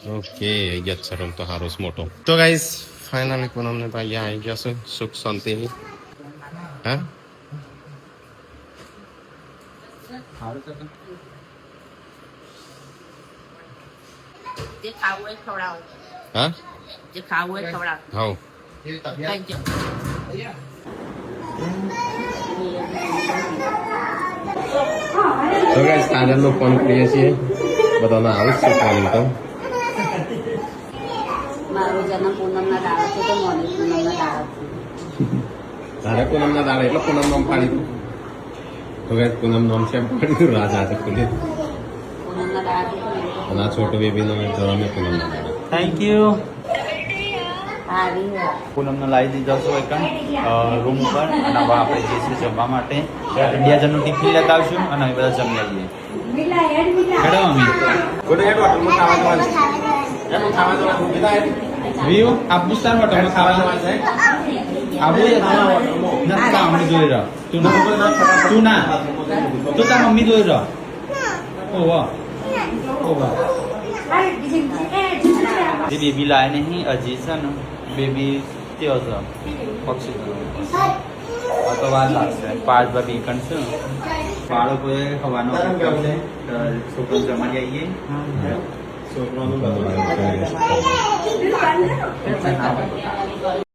okay yes sir તો હારો મોટો તો ગાઈસ ફાઇનલી પૂનમને ભાઈ આવી ગયા છે સુખ શાંતિની હા જે ખાવું હોય ખવડાવો હા જે ખાવું હોય ખવડાવો હાઉ થેન્ક યુ તો ગાઈસ કાજલનો ફોન કરીએ છીએ બધાને આવું જ છે ફોન તો મારો જન્મ પૂનમના દાડો છે તો મને પૂનમના દાડો તારે પૂનમના દાડે એટલે પૂનમ નામ પાડી દઉં તો ગાઈસ પૂનમ નામ છે પાડી દઉં રાજ આજે ખુલી પૂનમના દાડો અને આ છોટો બેબીનો જવાને પૂનમના દાડે થેન્ક યુ હારી પૂનમનો લાવી દીધો છો એક રૂમ ઉપર અને હવે આપણે જઈશું જમવા માટે ઇન્ડિયાજનનું ટિફિન લેતા આવશું અને અમે બધા જમી આવીએ હેડો મમ્મી વ્યૂ આપું તાર હોટલમાં ખાવા આવું નથી અમને જોઈ રહ્યો તું ના તો તાર મમ્મી જોઈ રહ્યો ઓ વાહ ઓ વાહ જે બેબી લાવે નહીં હજી છે ને બેબી તેઓ છે પક્ષી તો વાર લાગશે 5 વાગે કણશે બાળકોએ હવાનો છોકરો જમાડી આવીએ છોકરાનું બધું